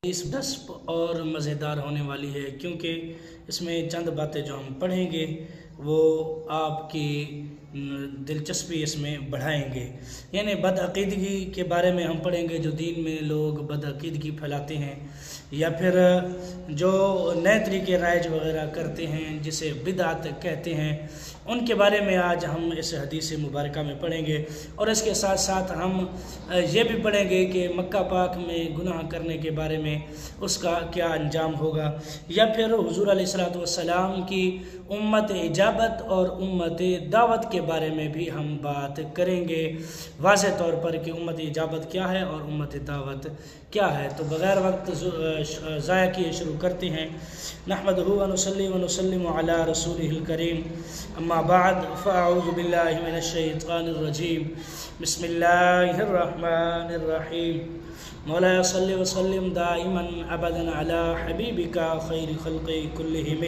اس دلچسپ اور مزیدار ہونے والی ہے، کیونکہ اس میں چند باتیں جو ہم پڑھیں گے وہ آپ کی دلچسپی اس میں بڑھائیں گے۔ یعنی بدعقیدگی کے بارے میں ہم پڑھیں گے، جو دین میں لوگ بدعقیدگی پھیلاتے ہیں یا پھر جو نئے طریقے رائج وغیرہ کرتے ہیں جسے بدعت کہتے ہیں، ان کے بارے میں آج ہم اس حدیث مبارکہ میں پڑھیں گے۔ اور اس کے ساتھ ساتھ ہم یہ بھی پڑھیں گے کہ مکہ پاک میں گناہ کرنے کے بارے میں اس کا کیا انجام ہوگا، یا پھر حضور علیہ الصلوۃ والسلام کی امت اجابت اور امت دعوت کے بارے میں بھی ہم بات کریں گے واضح طور پر کہ امت اجابت کیا ہے اور امت دعوت کیا ہے۔ تو بغیر وقت ضائع کیے شروع کرتے ہیں۔ نحمدہ ونصلی ونسلم علی رسولہ الکریم، اما بعد فاعوذ باللہ من الشیطان الرجیم، بسم اللہ الرحمن الرحیم۔ مولا صلی وسلم دائما ابدا علی حبیبک خیر خلق کلہم۔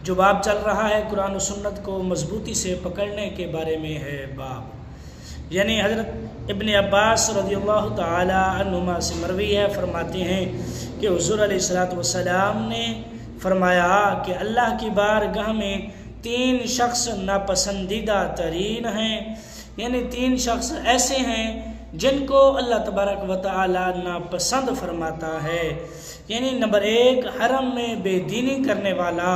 جو باب چل رہا ہے قرآن و سنت کو مضبوطی سے پکڑنے کے بارے میں ہے باب، یعنی حضرت ابن عباس رضی اللہ تعالی عنہما سے مروی ہے، فرماتے ہیں کہ حضور علیہ الصلوۃ والسلام نے فرمایا کہ اللہ کی بارگاہ میں 3 شخص ناپسندیدہ ترین ہیں، یعنی 3 شخص ایسے ہیں جن کو اللہ تبارک و تعالی ناپسند فرماتا ہے۔ یعنی نمبر 1، حرم میں بے دینی کرنے والا،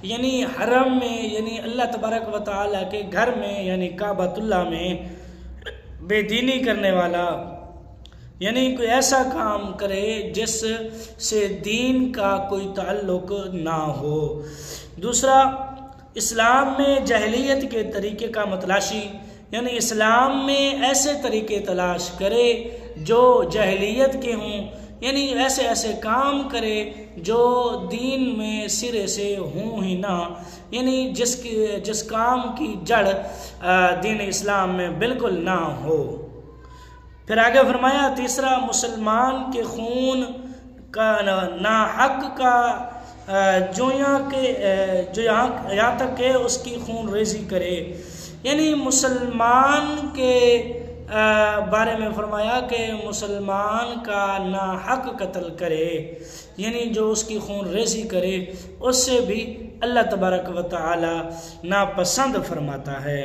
یعنی حرم میں یعنی اللہ تبارک و تعالی کے گھر میں یعنی کعبۃ اللہ میں بے دینی کرنے والا، یعنی کوئی ایسا کام کرے جس سے دین کا کوئی تعلق نہ ہو۔ دوسرا، اسلام میں جاہلیت کے طریقے کا متلاشی، یعنی اسلام میں ایسے طریقے تلاش کرے جو جاہلیت کے ہوں، یعنی ایسے کام کرے جو دین میں سرے سے ہوں ہی نہ، یعنی جس کام کی جڑ دین اسلام میں بالکل نہ ہو۔ پھر آگے فرمایا تیسرا، مسلمان کے خون کا ناحق کا جو یہاں تک کہ اس کی خون ریزی کرے، یعنی مسلمان کے بارے میں فرمایا کہ مسلمان کا ناحق قتل کرے، یعنی جو اس کی خون ریزی کرے اس سے بھی اللہ تبارک و تعالی ناپسند فرماتا ہے۔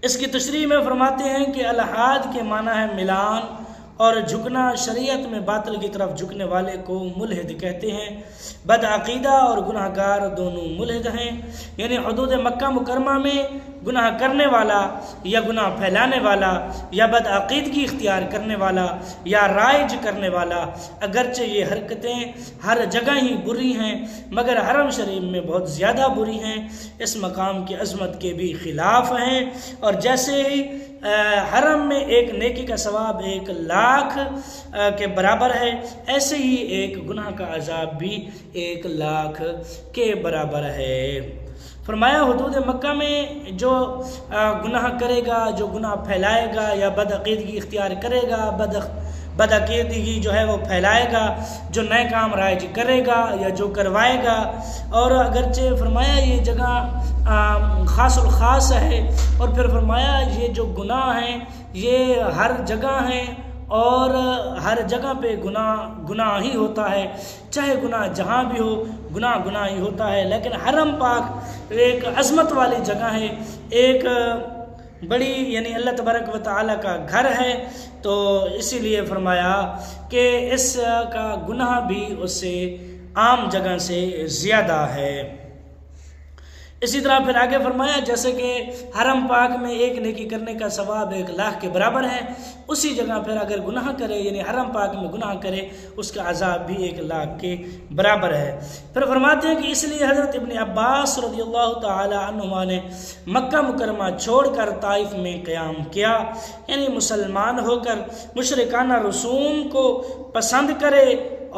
اس کی تشریح میں فرماتے ہیں کہ الحاد کے معنی ہے ملان، اور جھکنا شریعت میں باطل کی طرف جھکنے والے کو ملحد کہتے ہیں۔ بدعقیدہ اور گناہ گار دونوں ملحد ہیں، یعنی حدود مکہ مکرمہ میں گناہ کرنے والا یا گناہ پھیلانے والا یا بدعقیدگی اختیار کرنے والا یا رائج کرنے والا، اگرچہ یہ حرکتیں ہر جگہ ہی بری ہیں مگر حرم شریف میں بہت زیادہ بری ہیں، اس مقام کی عظمت کے بھی خلاف ہیں۔ اور جیسے ہی حرم میں ایک نیکی کا ثواب 1,00,000 کے برابر ہے، ایسے ہی ایک گناہ کا عذاب بھی 1,00,000 کے برابر ہے۔ فرمایا حدود مکہ میں جو گناہ کرے گا، جو گناہ پھیلائے گا یا بدعقیدگی اختیار کرے گا، بدعقیدگی جو ہے وہ پھیلائے گا، جو نئے کام رائج کرے گا یا جو کروائے گا، اور اگرچہ فرمایا یہ جگہ خاص الخاص ہے، اور پھر فرمایا یہ جو گناہ ہیں یہ ہر جگہ ہیں اور ہر جگہ پہ گناہ ہی ہوتا ہے، چاہے گناہ جہاں بھی ہو گناہ ہی ہوتا ہے۔ لیکن حرم پاک ایک عظمت والی جگہ ہے، ایک بڑی یعنی اللہ تبارک و تعالیٰ کا گھر ہے، تو اسی لیے فرمایا کہ اس کا گناہ بھی اس سے عام جگہ سے زیادہ ہے۔ اسی طرح پھر آگے فرمایا جیسے کہ حرم پاک میں ایک نیکی کرنے کا ثواب 1,00,000 کے برابر ہے، اسی جگہ پھر اگر گناہ کرے یعنی حرم پاک میں گناہ کرے اس کا عذاب بھی 1,00,000 کے برابر ہے۔ پھر فرماتے ہیں کہ اس لیے حضرت ابن عباس رضی اللہ تعالی عنہما نے مکہ مکرمہ چھوڑ کر طائف میں قیام کیا، یعنی مسلمان ہو کر مشرکانہ رسوم کو پسند کرے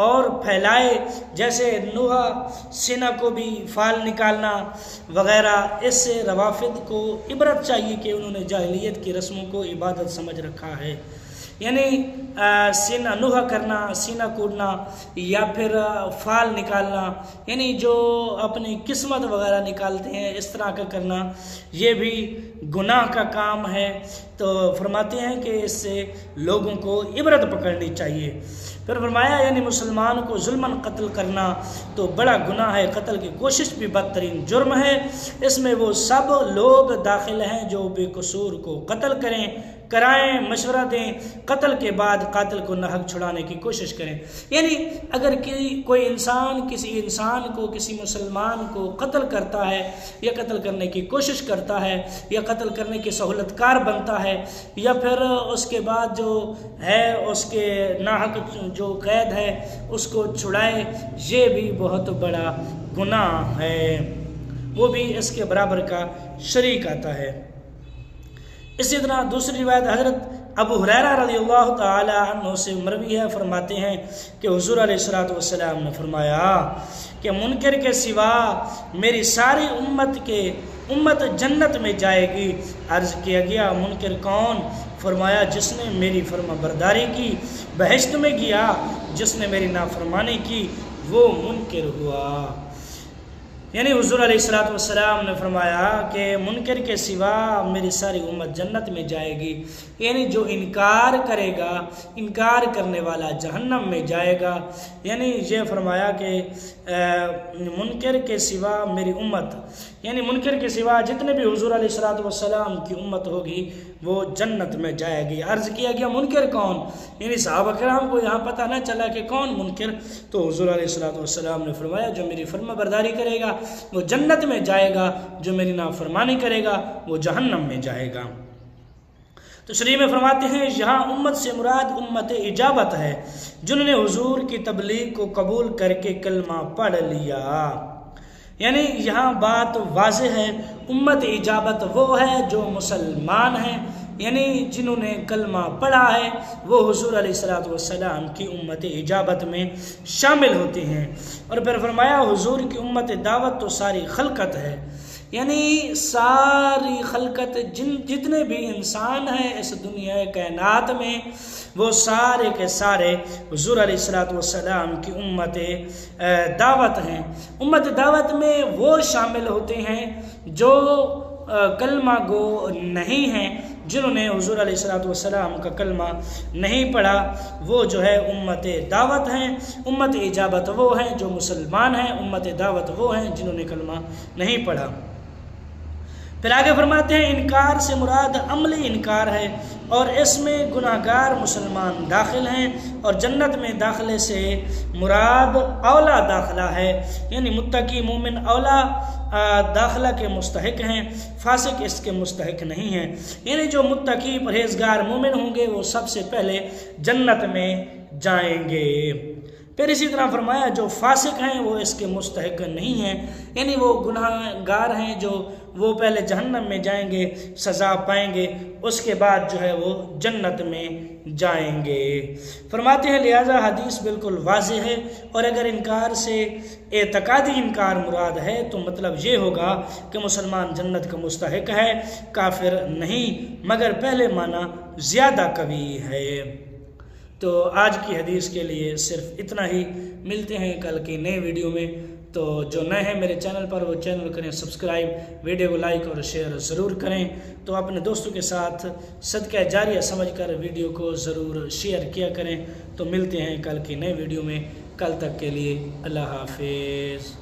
اور پھیلائے، جیسے نوحہ سینہ کو بھی فال نکالنا وغیرہ۔ اس سے روافض کو عبرت چاہیے کہ انہوں نے جاہلیت کی رسموں کو عبادت سمجھ رکھا ہے، یعنی سینہ نوحہ کرنا، سینہ کوڑنا یا پھر فال نکالنا، یعنی جو اپنی قسمت وغیرہ نکالتے ہیں اس طرح کا کرنا، یہ بھی گناہ کا کام ہے۔ تو فرماتے ہیں کہ اس سے لوگوں کو عبرت پکڑنی چاہیے۔ پھر فرمایا یعنی مسلمان کو ظلماً قتل کرنا تو بڑا گناہ ہے، قتل کی کوشش بھی بدترین جرم ہے، اس میں وہ سب لوگ داخل ہیں جو بے قصور کو قتل کرائیں، مشورہ دیں، قتل کے بعد قاتل کو ناحق چھڑانے کی کوشش کریں۔ یعنی اگر کوئی انسان کسی انسان کو، کسی مسلمان کو قتل کرتا ہے یا قتل کرنے کی کوشش کرتا ہے یا قتل کرنے کی سہولت کار بنتا ہے یا پھر اس کے بعد جو ہے اس کے ناحق جو قید ہے اس کو چھڑائے، یہ بھی بہت بڑا گناہ ہے، وہ بھی اس کے برابر کا شریک آتا ہے۔ اسی طرح دوسری روایت حضرت ابو ہریرہ رضی اللہ تعالی عنہ سے مروی ہے، فرماتے ہیں کہ حضور علیہ الصلوۃ والسلام نے فرمایا کہ منکر کے سوا میری ساری امت جنت میں جائے گی۔ عرض کیا گیا منکر کون؟ فرمایا جس نے میری فرما برداری کی بہشت میں گیا، جس نے میری نافرمانی کی وہ منکر ہوا۔ یعنی حضور علیہ الصلوۃ والسلام نے فرمایا کہ منکر کے سوا میری ساری امت جنت میں جائے گی، یعنی جو انکار کرے گا، انکار کرنے والا جہنم میں جائے گا۔ یعنی یہ فرمایا کہ منکر کے سوا میری امت، یعنی منکر کے سوا جتنے بھی حضور علیہ الصلوۃ والسلام کی امت ہوگی وہ جنت میں جائے گی۔ عرض کیا گیا منکر کون؟ یعنی صحابہ کرام کو یہاں پتہ نہ چلا کہ کون منکر، تو حضور علیہ الصلوۃ والسلام نے فرمایا جو میری فرما برداری کرے گا وہ جنت میں جائے گا، جو میری نافرمانی کرے گا وہ جہنم میں جائے گا۔ تو شریح میں فرماتے ہیں یہاں امت سے مراد امت اجابت ہے، جنہوں نے حضور کی تبلیغ کو قبول کر کے کلمہ پڑھ لیا۔ یعنی یہاں بات واضح ہے، امت اجابت وہ ہے جو مسلمان ہیں، یعنی جنہوں نے کلمہ پڑھا ہے وہ حضور علیہ الصلوۃ والسلام کی امت اجابت میں شامل ہوتے ہیں۔ اور پھر فرمایا حضور کی امت دعوت تو ساری خلقت ہے، یعنی ساری خلقت جتنے بھی انسان ہیں اس دنیا کائنات میں وہ سارے کے سارے حضور علیہ الصلوۃ والسلام کی امت دعوت ہیں۔ امت دعوت میں وہ شامل ہوتے ہیں جو کلمہ گو نہیں ہیں، جنہوں نے حضور علیہ الصلوۃ والسلام کا کلمہ نہیں پڑھا، وہ جو ہے امت دعوت ہیں۔ امت اجابت وہ ہیں جو مسلمان ہیں، امت دعوت وہ ہیں جنہوں نے کلمہ نہیں پڑھا۔ پھر آگے فرماتے ہیں انکار سے مراد عملی انکار ہے اور اس میں گناہ گار مسلمان داخل ہیں، اور جنت میں داخلے سے مراد اولا داخلہ ہے، یعنی متقی مومن اولا داخلہ کے مستحق ہیں، فاسق اس کے مستحق نہیں ہیں۔ یعنی جو متقی پرہیزگار مومن ہوں گے وہ سب سے پہلے جنت میں جائیں گے۔ پھر اسی طرح فرمایا جو فاسق ہیں وہ اس کے مستحق نہیں ہیں، یعنی وہ گناہ گار ہیں جو وہ پہلے جہنم میں جائیں گے، سزا پائیں گے، اس کے بعد جو ہے وہ جنت میں جائیں گے۔ فرماتے ہیں لہذا حدیث بالکل واضح ہے، اور اگر انکار سے اعتقادی انکار مراد ہے تو مطلب یہ ہوگا کہ مسلمان جنت کا مستحق ہے، کافر نہیں، مگر پہلے معنی زیادہ قوی ہے۔ تو آج کی حدیث کے لیے صرف اتنا ہی، ملتے ہیں کل کی نئے ویڈیو میں۔ تو جو نئے ہیں میرے چینل پر وہ چینل کریں سبسکرائب، ویڈیو کو لائک اور شیئر ضرور کریں، تو اپنے دوستوں کے ساتھ صدقہ جاریہ سمجھ کر ویڈیو کو ضرور شیئر کیا کریں۔ تو ملتے ہیں کل کی نئے ویڈیو میں، کل تک کے لیے اللہ حافظ۔